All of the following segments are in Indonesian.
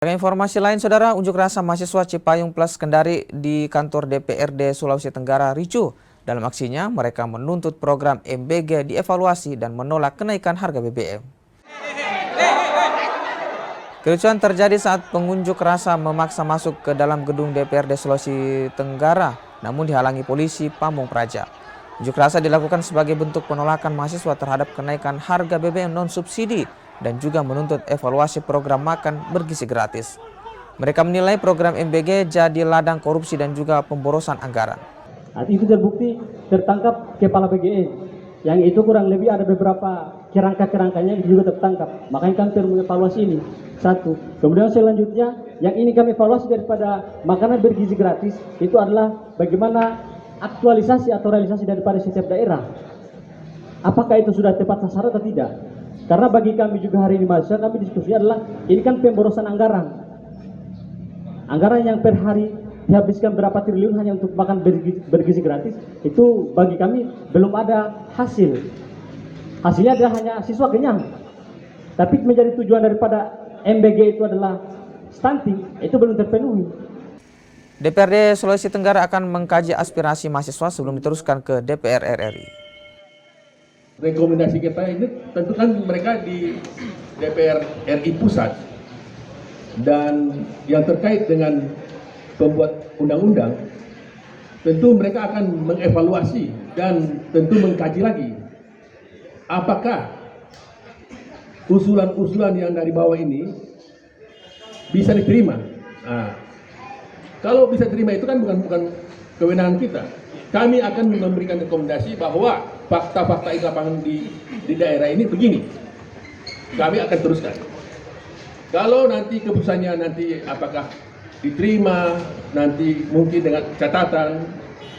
Sebagai informasi lain, Saudara, unjuk rasa mahasiswa Cipayung Plus Kendari di kantor DPRD Sulawesi Tenggara ricuh. Dalam aksinya, mereka menuntut program MBG dievaluasi dan menolak kenaikan harga BBM. Kericuhan terjadi saat pengunjuk rasa memaksa masuk ke dalam gedung DPRD Sulawesi Tenggara, namun dihalangi polisi Pamung Praja. Unjuk rasa dilakukan sebagai bentuk penolakan mahasiswa terhadap kenaikan harga BBM non-subsidi dan juga menuntut evaluasi program makan bergizi gratis. Mereka menilai program MBG jadi ladang korupsi dan juga pemborosan anggaran. Itu terbukti tertangkap kepala BGN, yang itu kurang lebih ada beberapa kerangka-kerangkanya juga tertangkap. Makanya kami perlu mengevaluasi ini. Satu. Kemudian selanjutnya, yang ini kami evaluasi daripada makanan bergizi gratis, itu adalah bagaimana aktualisasi atau realisasi daripada setiap daerah. Apakah itu sudah tepat sasaran atau tidak? Karena bagi kami juga hari ini mahasiswa, kami diskusi adalah ini kan pemborosan anggaran. Anggaran yang per hari dihabiskan berapa triliun hanya untuk makan bergizi gratis, itu bagi kami belum ada hasil. Hasilnya adalah hanya siswa kenyang. Tapi menjadi tujuan daripada MBG itu adalah stunting, itu belum terpenuhi. DPRD Sulawesi Tenggara akan mengkaji aspirasi mahasiswa sebelum diteruskan ke DPR RI. Rekomendasi kita ini tentu kan mereka di DPR RI Pusat dan yang terkait dengan pembuat undang-undang, tentu mereka akan mengevaluasi dan tentu mengkaji lagi apakah usulan-usulan yang dari bawah ini bisa diterima. Nah, kalau bisa diterima itu kan bukan kewenangan kita. Kami akan memberikan rekomendasi bahwa fakta-fakta di lapangan di daerah ini begini. Kami akan teruskan. Kalau nanti keputusannya nanti apakah diterima, nanti mungkin dengan catatan,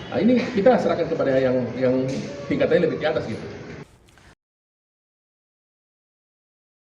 nah ini kita serahkan kepada yang tingkatannya lebih di atas gitu.